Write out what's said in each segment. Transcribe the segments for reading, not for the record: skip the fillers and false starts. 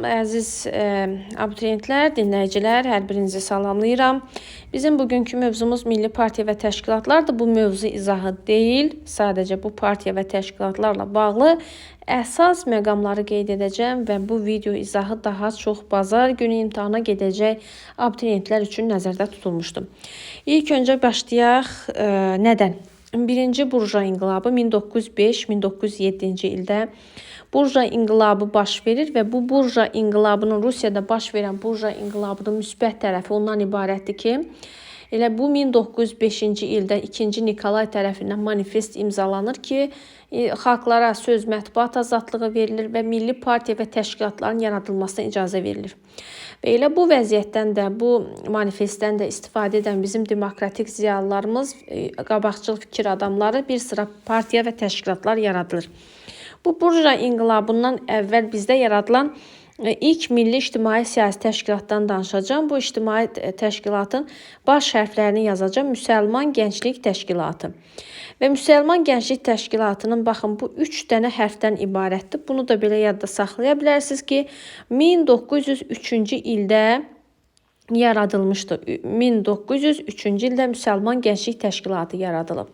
əziz abituriyentlər, dinləyicilər, hər birinizi salamlayıram. Bizim bugünkü mövzumuz milli partiya və təşkilatlardır. Bu mövzu izahı deyil, sadəcə bu partiya və təşkilatlarla bağlı əsas məqamları qeyd edəcəm və bu video izahı daha çox bazar günü imtahana gedəcək abituriyentlər üçün nəzərdə tutulmuşdur. İlk öncə başlayaq nədən? Birinci Burja inqilabı 1905-1907-ci ildə Burja inqilabı baş verir və bu Burja inqilabının Rusiyada baş verən Burja inqilabının müsbət tərəfi ondan ibarətdir ki, elə bu 1905-ci ildə 2-ci Nikolay tərəfindən manifest imzalanır ki, xalqlara söz mətbuat azadlığı verilir və milli partiya və təşkilatların yaradılmasına icazə verilir. Və elə bu vəziyyətdən də, bu manifestdən də istifadə edən bizim demokratik ziyalılarımız, qabaqcıl fikir adamları bir sıra partiya və təşkilatlar yaradılır. Bu Burja inqilabından əvvəl bizdə yaradılan ilk milli ictimai siyasi təşkilatdan danışacağım. Bu ictimai təşkilatın baş hərflərini yazacağım. Müsəlman Gənclik Təşkilatı. Və Müsəlman Gənclik Təşkilatının baxın bu 3 dənə hərfdən ibarətdir. Bunu da belə yadda saxlaya bilərsiniz ki, 1903-cü ildə yaradılmışdır. 1903-cü ildə Müsəlman Gənclik Təşkilatı yaradılıb.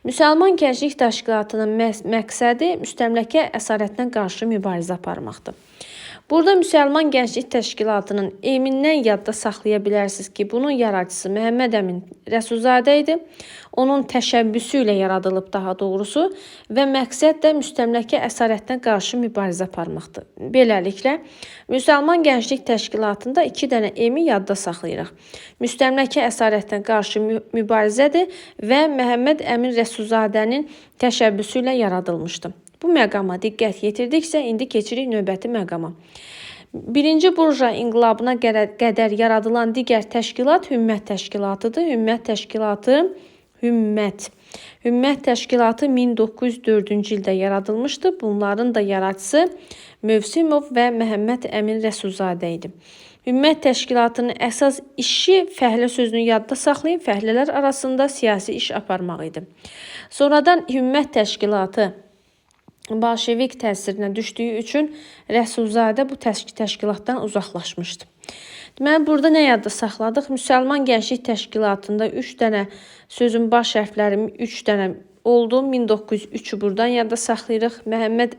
Müsəlman Gənclik Təşkilatının məqsədi müstəmləkə əsarətinə qarşı mübarizə aparmaqdır. Burada Müsəlman Gənclik Təşkilatının emindən yadda saxlaya bilərsiniz ki, bunun yaradıcısı Məhəmməd Əmin Rəsulzadə idi. Onun təşəbbüsü ilə yaradılıb daha doğrusu və məqsəd də müstəmləkə əsarətinə qarşı mübarizə aparmaqdır. Beləliklə, Müsəlman Gənclik Təşkilatında 2 dənə emi yadda saxlayırıq. Müstəmləkə əsarətinə qarşı mübarizədir və Məhəmməd Əmin Rəsulzadənin təşəbbüsü ilə yaradılmışdır. Bu məqama diqqət yetirdiksə, indi keçirik növbəti məqama. Birinci Burja inqilabına qədər yaradılan digər təşkilat Hümmət Təşkilatıdır. Hümmət Təşkilatı 1904-cü ildə yaradılmışdır. Bunların da yaradıcısı Mövsimov və Məhəmməd Əmin Rəsulzadə idi. Hümmət Təşkilatının əsas işi fəhlə sözünü yadda saxlayın, fəhlələr arasında siyasi iş aparmaq idi. Sonradan Hümmət Təşkilatı Bolşevik təsirinə düşdüyü üçün Rəsulzadə bu təşkilatdan uzaqlaşmışdı. Deməli, burada nə yadda saxladıq? Müsəlman Gənclik Təşkilatında 3 dənə sözün baş hərfləri 3 dənə oldu. 1903-ü buradan yadda saxlayırıq. Məhəmməd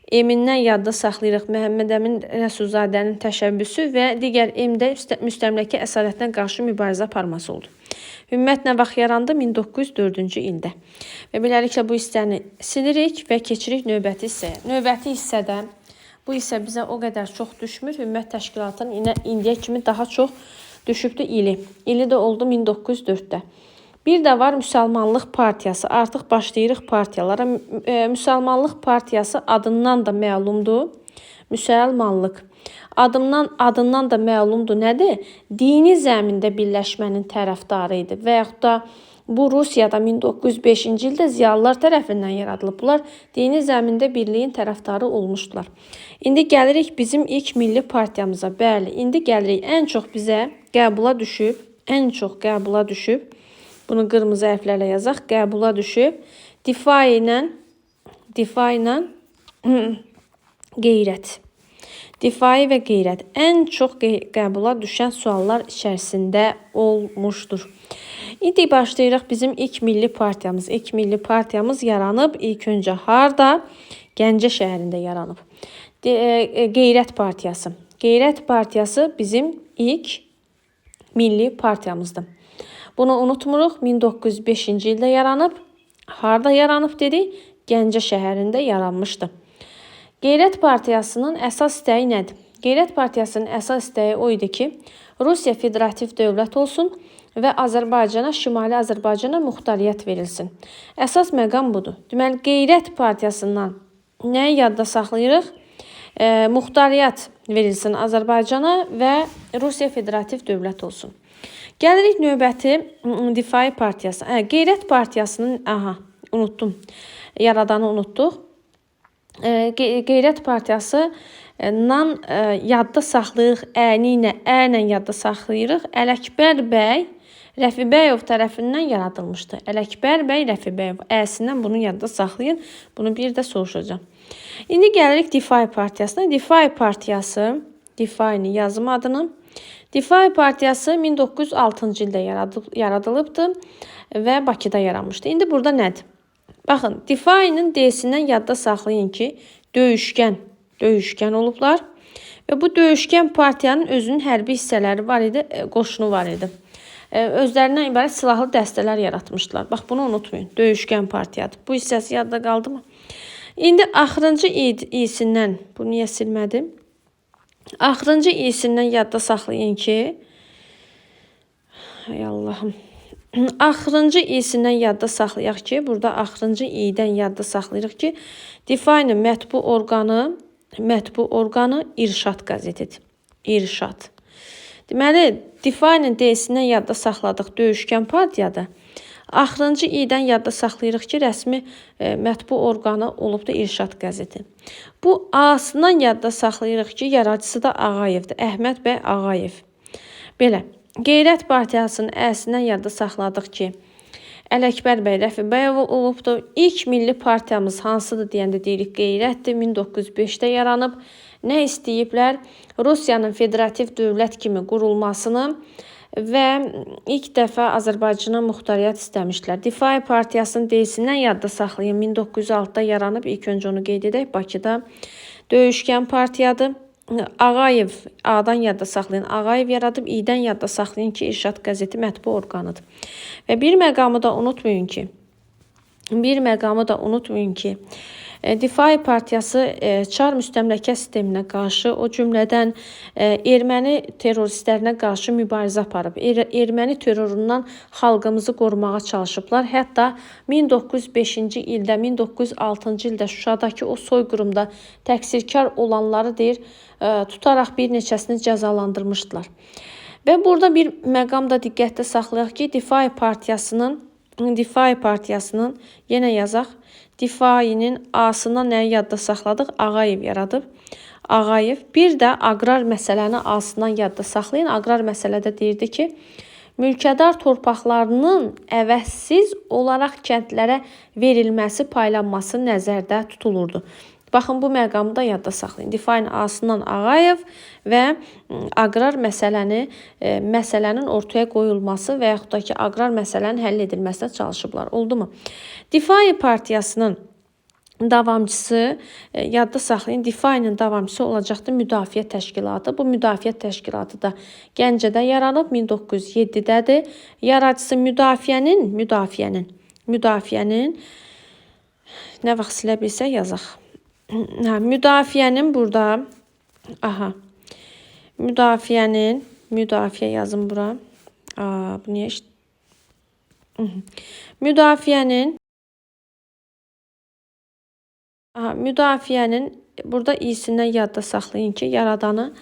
Əmindən yadda saxlayırıq. Məhəmməd Əmin Rəsulzadənin təşəbbüsü və digər emdə müstəmləkə əsarətinə qarşı mübarizə aparması oldu. Hümmət nə vaxt yarandı? 1904-cü ildə. Və beləliklə bu hissəni silirik və keçirik növbəti hissəyə. Növbəti hissədə bu hissə bizə o qədər çox düşmür. Hümmət Təşkilatının indiyə kimi daha çox düşübdür ili. İli də oldu 1904-də. Bir də var Müsəlmanlıq Partiyası. Artıq başlayırıq partiyalara. Müsəlmanlıq Partiyası adından da məlumdur. Müsəlmanlıq. Adından da məlumdur nədir? Dini zəmində birləşmənin tərəfdarı idi və yaxud da bu Rusiyada 1905-ci ildə ziyalılar tərəfindən yaradılıb. Bunlar dini zəmində birliyin tərəfdarı olmuşdular. İndi gəlirik bizim ilk milli partiyamıza. Bəli, indi gəlirik ən çox bizə qəbula düşüb, bunu qırmızı hərflərlə yazaq, qəbula düşüb, difa ilə qeyrət. Difai və qeyrət ən çox qəbula düşən suallar içərisində olmuşdur. İndi başlayırıq bizim ilk milli partiyamız. İlk milli partiyamız yaranıb ilk öncə harda? Gəncə şəhərində yaranıb. Qeyrət Partiyası. Qeyrət Partiyası bizim ilk milli partiyamızdır. Bunu unutmuruq. 1905-ci ildə yaranıb. Harda yaranıb dedik? Gəncə şəhərində yaranmışdı. Qeyrət Partiyasının əsas istəyi nədir? Qeyrət Partiyasının əsas istəyi o idi ki, Rusiya federativ dövlət olsun və Azərbaycana, Şimali Azərbaycana muxtariyyət verilsin. Əsas məqam budur. Deməli, Qeyrət Partiyasından nəyi yadda saxlayırıq? Muxtariyyət verilsin Azərbaycana və Rusiya federativ dövlət olsun. Gəlirik növbəti Difai Partiyası. Qeyrət Partiyasının, yaradanı unutduq. Qeyrət Partiyasından yadda saxlayırıq, ərlə yadda saxlayırıq. Ələkbər bəy Rəfibəyov tərəfindən yaradılmışdı. Ələkbər bəy Rəfibəyov. Əsindən bunu yadda saxlayın. Bunu bir də soruşacağım. İndi gəlirik Difai partiyasına. Difai partiyası, Difainin yazım adını. Difai partiyası 1906-cı ildə yaradılıbdı və Bakıda yaranmışdı. İndi burada nədir? Baxın, Difainin D-sindən yadda saxlayın ki, döyüşkən olublar. Və bu döyüşkən partiyanın özünün hərbi hissələri var idi, qoşunu var idi. Özlərindən ibarət silahlı dəstələr yaratmışdılar. Bax, bunu unutmayın. Döyüşkən partiyadır. Bu hissəsi yadda qaldı mı? İndi axırıncı iyisindən, bu niyə silmədim? Axırıncı iyisindən yadda saxlayın ki, ay Allahım, axırıncı iyisindən yadda saxlayaq ki, burada axırıncı iyidən yadda saxlayırıq ki, Difainin mətbu orqanı İrşad qəzetidir. İrşad. Deməli, Difainin D-sindən yadda saxladıq döyüşkən partiyada. Axırıncı iyidən yadda saxlayırıq ki, rəsmi mətbu orqanı olub da İrşad qəzeti. Bu A-sından yadda saxlayırıq ki, yaradıcısı da Ağayevdir. Əhməd bəy Ağayev. Belə, Qeyrət partiyasının Ə-sindən yadda saxladıq ki, Ələkbər bəy Rəfibəyov olubdur. İlk milli partiyamız hansıdır deyəndə deyirik Qeyrətdir. 1905-də yaranıb. Nə istəyiblər? Rusiyanın federativ dövlət kimi qurulmasını və ilk dəfə Azərbaycana muxtariyyət istəmişlər. Difai partiyasının D-sindən yadda saxlayın. 1906-da yaranıb. İlk öncə onu qeyd edək. Bakıda döyüşkən partiyadır. Ağayev, A-dan yadda saxlayın. Ağayev yaradıb, İ-dən yadda saxlayın ki, İrşad qəzeti mətbu orqanıdır. Və bir məqamı da unutmayın ki, Difai partiyası Çar müstəmləkə sisteminə qarşı, o cümlədən erməni terroristlərinə qarşı mübarizə aparıb. Erməni terrorundan xalqımızı qorumağa çalışıblar. Hətta 1905-ci ildə, 1906-cı ildə Şuşadakı o soyqırımda təqsirkar olanları deyir, tutaraq bir neçəsini cəzalandırmışdılar. Və burada bir məqam da diqqətdə saxlayaq ki, Difai partiyasının yenə yazaq, Difainin A-sından nəyi yadda saxladıq? Ağayev yaradıb. Ağayev. Bir də aqrar məsələni A-sından yadda saxlayın. Aqrar məsələdə deyirdi ki, mülkədar torpaqlarının əvəzsiz olaraq kəndlərə verilməsi, paylanması nəzərdə tutulurdu. Baxın, bu məqamı da yadda saxlayın. Difainin A-sından Ağayev və aqrar məsələnin ortaya qoyulması və yaxud da ki, aqrar məsələnin həll edilməsinə çalışıblar. Oldu mu? Difai partiyasının davamçısı, yadda saxlayın, Difainin davamçısı olacaqdı Müdafiə Təşkilatı. Bu Müdafiə Təşkilatı da Gəncədə yaranıb, 1907-dədir. Yaradıcısı müdafiənin nə vaxt silə bilsə yazaq. Müdafiənin burada, müdafiə yazın bura. Bu niyə işte? Müdafiənin burada iyisindən yadda saxlayın ki, yaradanı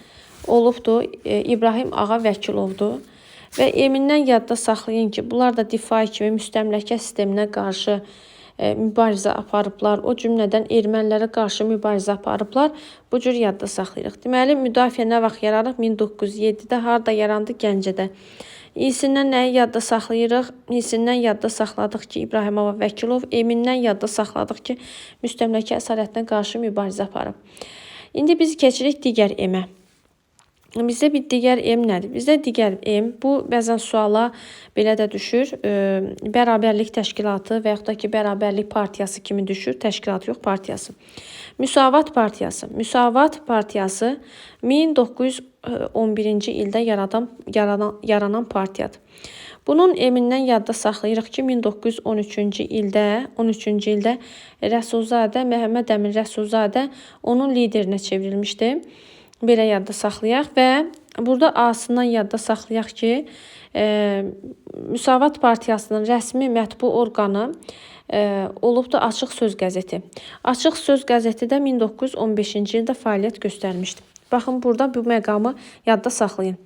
olubdur, İbrahim Ağa Vəkilovdur. Və emindən yadda saxlayın ki, bunlar da difai kimi müstəmləkə sisteminə qarşı mübarizə aparıblar. O cümlədən ermənilərə qarşı mübarizə aparıblar. Bu cür yadda saxlayırıq. Deməli, müdafiə nə vaxt yaranıb? 1907-də. Harada yarandı? Gəncədə. İyisindən nəyi yadda saxlayırıq? İyisindən yadda saxladıq ki, İbrahim Ağa Vəkilov. Emindən yadda saxladıq ki, müstəmləkə əsarətinə qarşı mübarizə aparıb. İndi biz keçirik digər emə. Bizdə bir digər em nədir? Bizdə digər em, bu bəzən suala belə də düşür. Bərabərlik təşkilatı və yaxud da ki, bərabərlik partiyası kimi düşür. Təşkilatı yox, partiyası. Müsavat partiyası. Müsavat partiyası 1911-ci ildə yaranan partiyadır. Bunun emindən yadda saxlayırıq ki, 1913-cü ildə Rəsulzadə, Məhəmməd Əmin Rəsulzadə onun liderinə çevrilmişdi. Belə yadda saxlayaq və burada A-sından yadda saxlayaq ki, Müsavat partiyasının rəsmi mətbu orqanı olub da Açıq Söz qəzeti. Açıq Söz qəzeti də 1915-ci ildə fəaliyyət göstərmişdi. Baxın, burada bu məqamı yadda saxlayın.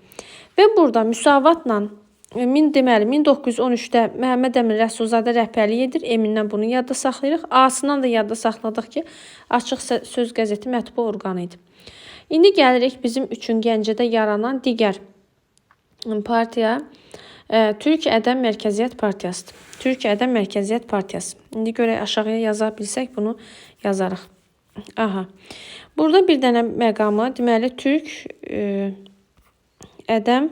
Və burada Müsavatla deməli 1913-də Məhəmməd Əmin Rəsulzadə rəhbərlik edir. Emindən bunu yadda saxlayırıq. A-sından da yadda saxladıq ki, Açıq Söz qəzeti mətbu orqanı idi. İndi gəlirik bizim üçün Gəncədə yaranan digər partiya Türk Ədəm Mərkəziyyət Partiyasıdır. Türk Ədəm Mərkəziyyət Partiyası. İndi görək aşağıya yaza bilsək bunu yazarıq. Aha. Burada bir dənə məqamı, deməli Türk Ədəm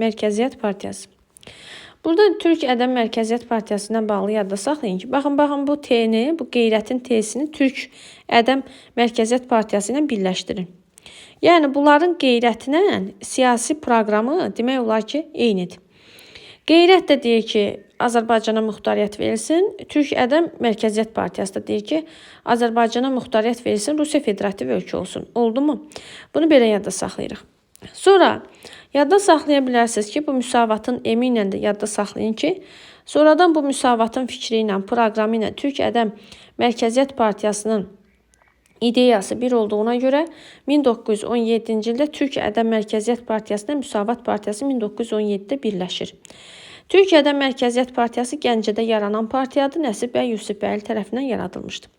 Mərkəziyyət Partiyası. Burada Türk Ədəm Mərkəziyyət Partiyası ilə bağlı yadda saxlayın ki, baxın bu T-ni, bu qeyrətin T-sini Türk Ədəm Mərkəziyyət Partiyası ilə birləşdirin. Yəni bunların qeyrətlə siyasi proqramı demək olar ki, eynidir. Qeyrət də deyir ki, Azərbaycana muxtariyyət verilsin. Türk Ədəm Mərkəziyyət Partiyası da deyir ki, Azərbaycana muxtariyyət verilsin, Rusiya Federativ ölkə olsun. Oldu mu? Bunu belə yadda saxlayırıq. Sonra yadda saxlaya bilərsiniz ki, bu müsavatın eminən də yadda saxlayın ki, sonradan bu müsavatın fikri ilə, proqramı ilə Türk Ədəm Mərkəziyyət Partiyasının ideyası bir olduğuna görə 1917-ci ildə Türk Ədəm Mərkəziyyət Partiyasına Müsavat Partiyası 1917-də birləşir. Türk Ədəm Mərkəziyyət Partiyası Gəncədə yaranan partiyadır. Nəsib bəy Yusifbəyli tərəfindən yaradılmışdır.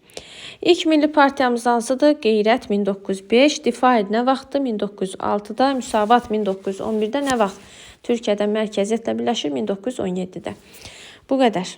İlk milli partiyamız hansıdır? Qeyrət 1905, Difaid nə vaxtdır? 1906-da, Müsavat 1911-də nə vaxt? Türk Ədəm Mərkəziyyətlə birləşir 1917-də. Bu qədər.